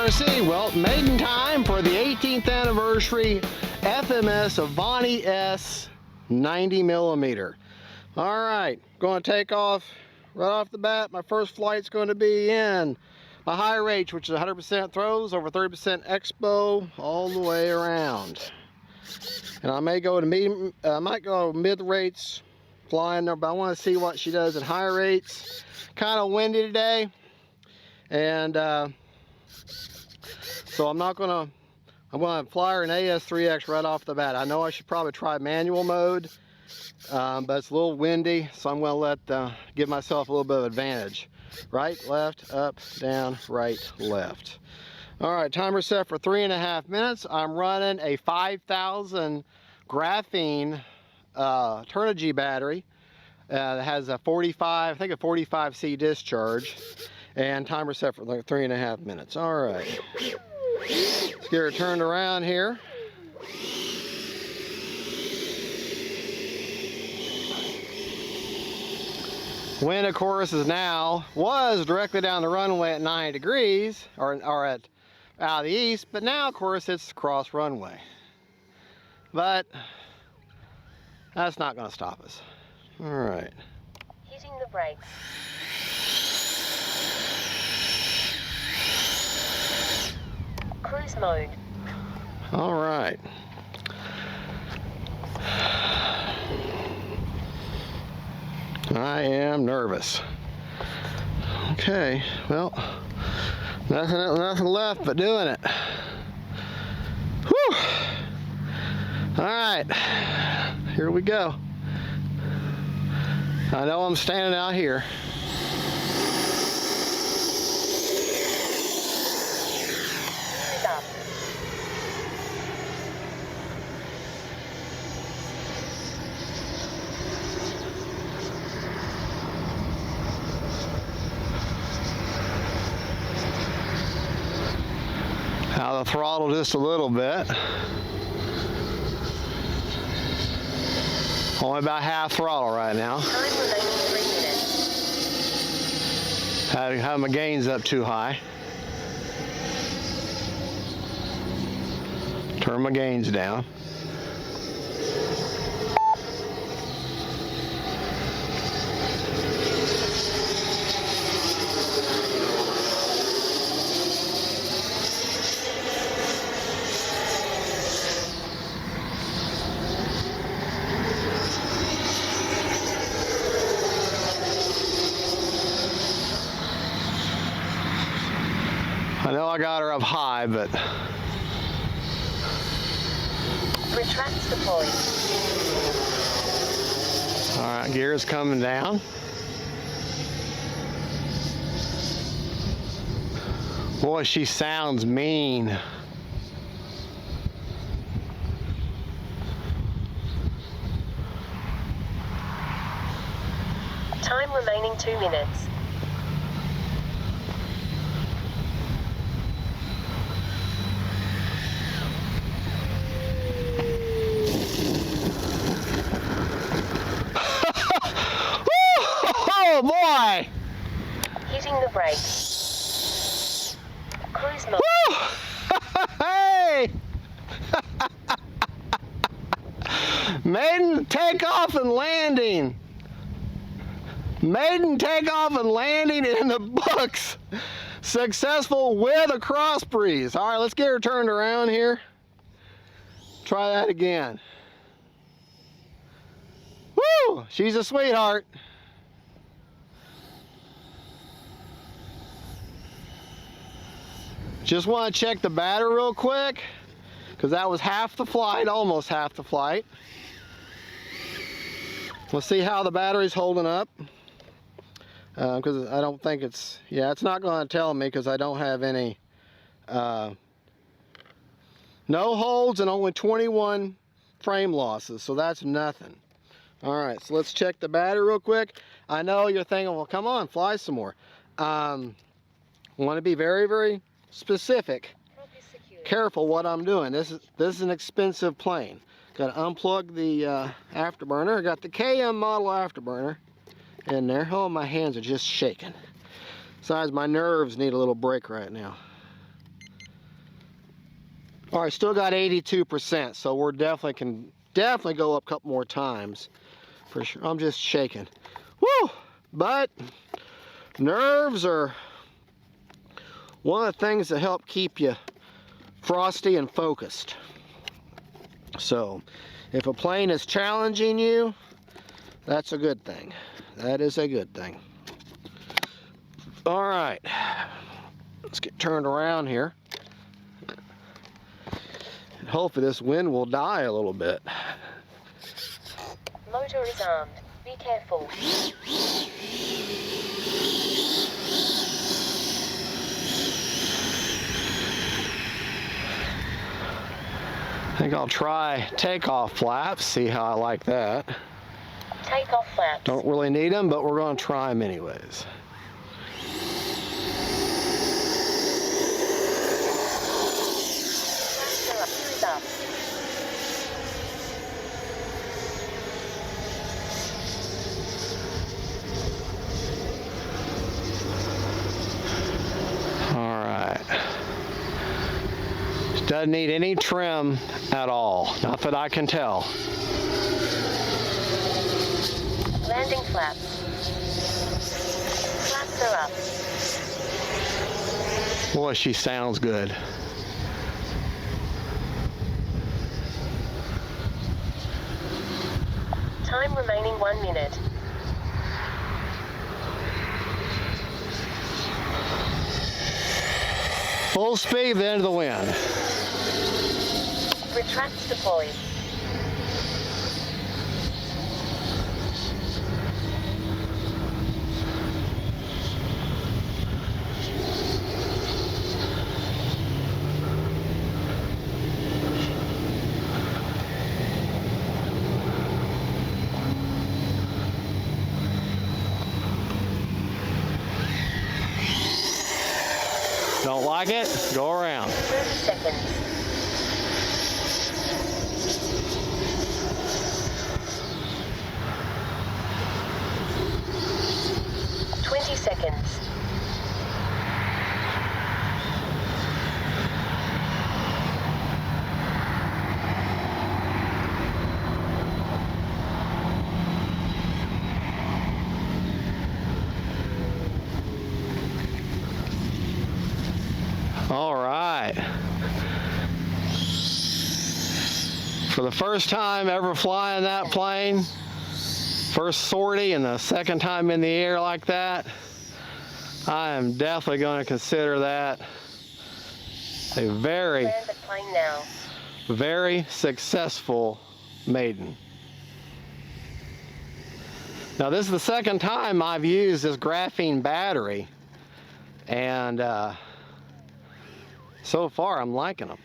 FGFRC, well, maiden time for the 18th anniversary FMS AVANTI S 90mm. All right, going to take off right off the bat. My first flight's going to be in my high rate, which is 100% throws, over 30% expo, all the way around. And I may go to medium, I might go mid rates flying there, but I want to see what she does in high rates. Kind of windy today, and so I'm gonna fly her in AS3X right off the bat. I know I should probably try manual mode, but it's a little windy, so I'm gonna give myself a little bit of advantage. Right, left, up, down, right, left. All right, timer set for 3.5 minutes. I'm running a 5000 graphene Turnigy battery. It has a 45C discharge, and timer set for like 3.5 minutes. All right, let's get her turned around here. Wind, of course, was directly down the runway at 9 degrees, or at out of the east, but now, of course, it's cross runway. But that's not going to stop us. All right. Hitting the brakes. Cruise mode. All right. I am nervous. Okay, well, nothing left but doing it. Whew. All right, here we go. I know I'm standing out here. Stop. Out of the throttle just a little bit. Only about half throttle right now. Time remaining 3 minutes. Have my gains up too high. Turn my gains down. I know I got her up high, but Retract deployed. all right, gear's coming down. Boy, she sounds mean. Time remaining 2 minutes. Oh boy! Hitting the brakes. Cruise mode. Woo! Hey! Maiden takeoff and landing. Maiden takeoff and landing in the books. Successful with a cross breeze. All right, let's get her turned around here. Try that again. Woo! She's a sweetheart. Just want to check the battery real quick, because that was half the flight, almost half the flight. Let's see how the battery's holding up. Because I don't think it's not going to tell me, because I don't have any no holds and only 21 frame losses, so that's nothing. All right, so let's check the battery real quick. I know you're thinking, well, come on, fly some more. Want to be very, very specific, careful what I'm doing. This is an expensive plane. Got to unplug the afterburner. I got the KM model afterburner in there. Oh, my hands are just shaking. Besides, my nerves need a little break right now. All right, still got 82%, so we're can definitely go up a couple more times for sure. I'm just shaking. Woo! But nerves are one of the things that help keep you frosty and focused. So if a plane is challenging you, that's a good thing. That is a good thing. All right, let's get turned around here. And hopefully this wind will die a little bit. Motor is armed. Be careful. I think I'll try takeoff flaps, see how I like that. Takeoff flaps. Don't really need them, but we're going to try them anyways. Flaps are up. Cruise up. All right. Doesn't need any trim at all, not that I can tell. Landing flaps. Flaps are up. Boy, she sounds good. Time remaining 1 minute. Full speed, the end of the wind. Retracts deployed. Don't like it? Go around. 30 seconds. Seconds. All right. For the first time ever flying that plane, first sortie and the second time in the air like that, I am definitely going to consider that a very successful Maiden. Now this is the second time I've used this graphene battery, and so far I'm liking them.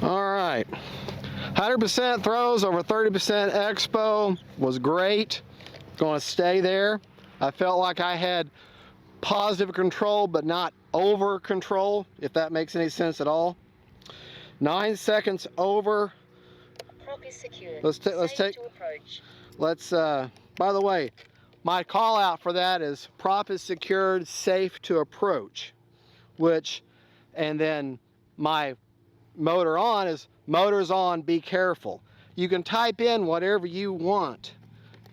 All right, 100% throws over 30% expo was great. Going to stay there. I felt like I had positive control, but not over control, if that makes any sense at all. 9 seconds over. Prop is secured. Let's take. By the way, my call out for that is prop is secured, safe to approach, and then my motor on is motors on, be careful. You can type in whatever you want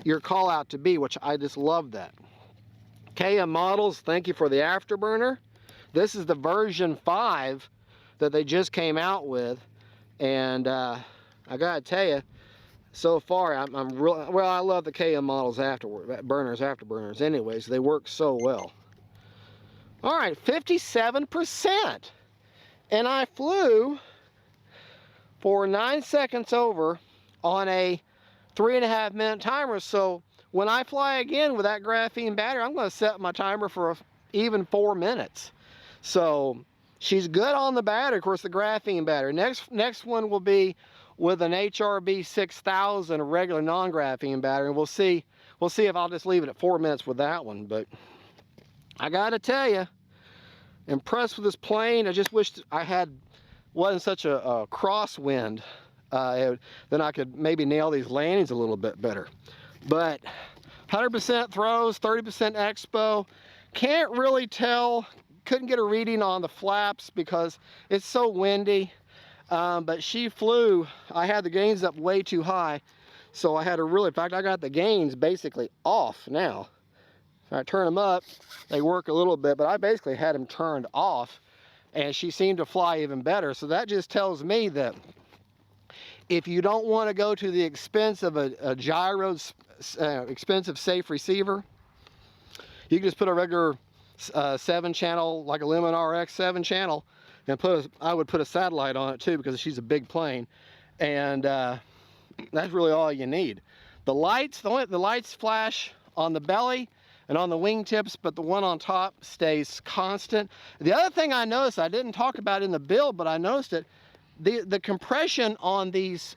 your call out to be, which I just love that. KM Models, thank you for the afterburner. This is the version 5 that they just came out with, and I gotta tell you, so far I'm really, well, I love the KM Models afterburners anyways. They work so well. All right, 57%, and I flew for 9 seconds over on a 3.5 minute timer. So when I fly again with that graphene battery, I'm going to set my timer for even 4 minutes. So she's good on the battery. Of course, the graphene battery. Next one will be with an HRB 6000, a regular non-graphene battery. And we'll see if I'll just leave it at 4 minutes with that one. But I got to tell you, impressed with this plane. I just wished I wasn't such a crosswind. Then I could maybe nail these landings a little bit better. But 100% throws, 30% expo. Can't really tell, couldn't get a reading on the flaps because it's so windy. But she flew, I had the gains up way too high. So I had to really, in fact, I got the gains basically off now. If I turn them up, they work a little bit, but I basically had them turned off, and she seemed to fly even better. So that just tells me that if you don't want to go to the expense of a gyro, expensive safe receiver, you can just put a regular 7-channel, like a Lemon RX 7-channel, and I would put a satellite on it too, because she's a big plane, and that's really all you need. The lights flash on the belly and on the wingtips, but the one on top stays constant. The other thing I noticed, I didn't talk about in the build, but I noticed it, the compression on these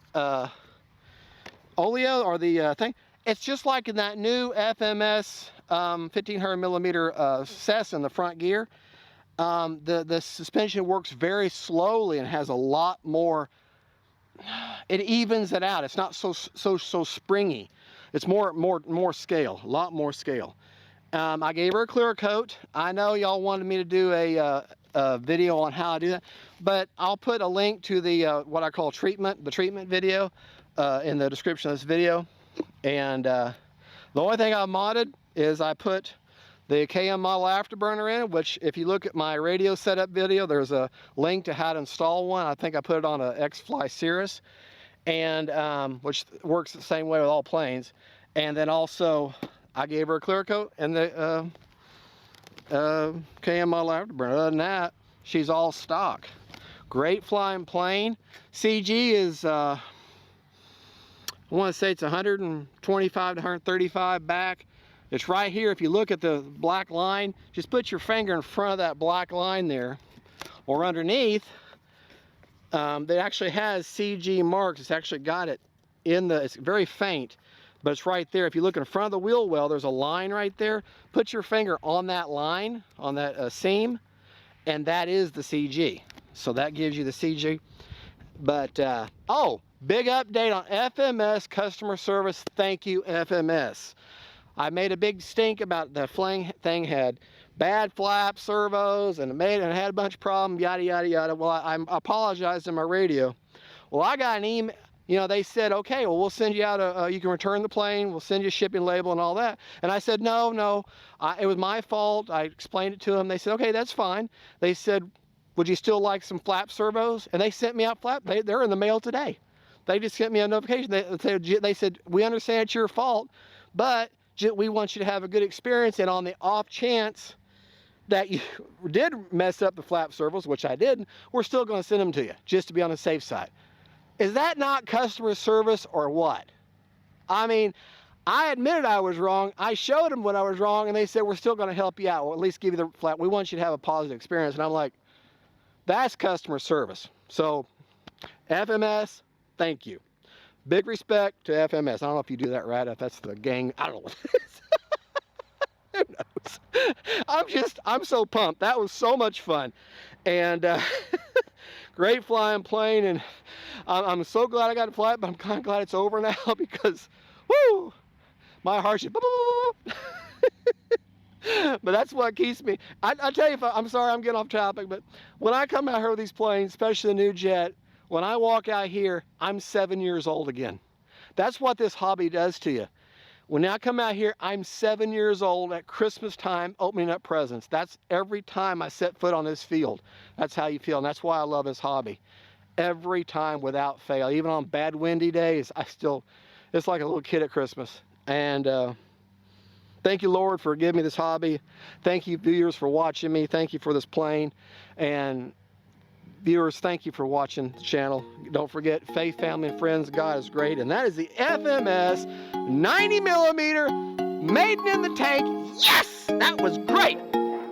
oleo, or the thing, it's just like in that new FMS 1500 millimeter CES in the front gear. The suspension works very slowly and has a lot more, it evens it out. It's not so springy. It's more scale, a lot more scale. I gave her a clear coat. I know y'all wanted me to do a video on how I do that, but I'll put a link to the what I call the treatment video in the description of this video. And the only thing I modded is I put the KM model afterburner in, which if you look at my radio setup video, there's a link to how to install one. I think I put it on a X-Fly Cirrus, and which works the same way with all planes. And then also I gave her a clear coat and the KM model afterburner. Other than that, she's all stock. Great flying plane. CG is I want to say it's 125 to 135 back. It's right here. If you look at the black line, just put your finger in front of that black line there, or underneath. It actually has CG marks. It's actually got it in the, it's very faint, but it's right there. If you look in front of the wheel well, there's a line right there. Put your finger on that line, on that seam, and that is the CG. So that gives you the CG. But, oh, big update on FMS customer service. Thank you, FMS. I made a big stink about the thing had bad flap servos and it had a bunch of problems, yada, yada, yada. Well, I apologized in my radio. Well, I got an email, you know, they said, okay, well, we'll send you out you can return the plane, we'll send you a shipping label and all that. And I said, no, it was my fault. I explained it to them. They said, okay, that's fine. They said, would you still like some flap servos? And they sent me out flap, they're in the mail today. They just sent me a notification. They said, we understand it's your fault, but we want you to have a good experience, and on the off chance that you did mess up the flap servos, which I didn't, we're still going to send them to you, just to be on the safe side. Is that not customer service or what? I mean, I admitted I was wrong. I showed them when I was wrong, and they said, we're still going to help you out, or at least give you the flap. We want you to have a positive experience. And I'm like, that's customer service. So, FMS, thank you. Big respect to FMS. I don't know if you do that right, if that's the gang, I don't know what it is. Who knows? I'm so pumped. That was so much fun. And great flying plane, and I'm so glad I got to fly it, but I'm kind of glad it's over now because, woo, my heart should, but that's what keeps me. I tell you, I'm sorry I'm getting off topic, but when I come out here with these planes, especially the new jet, when I walk out here, I'm 7 years old again. That's what this hobby does to you. When I come out here, I'm 7 years old at Christmas time opening up presents. That's every time I set foot on this field. That's how you feel, and that's why I love this hobby. Every time without fail, even on bad windy days, it's like a little kid at Christmas. And thank you, Lord, for giving me this hobby. Thank you, viewers, for watching me. Thank you for this plane. And viewers, thank you for watching the channel. Don't forget, faith, family, and friends, God is great. And that is the FMS 90mm Maiden in the tank. Yes! That was great.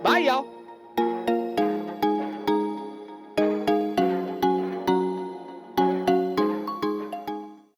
Bye, y'all.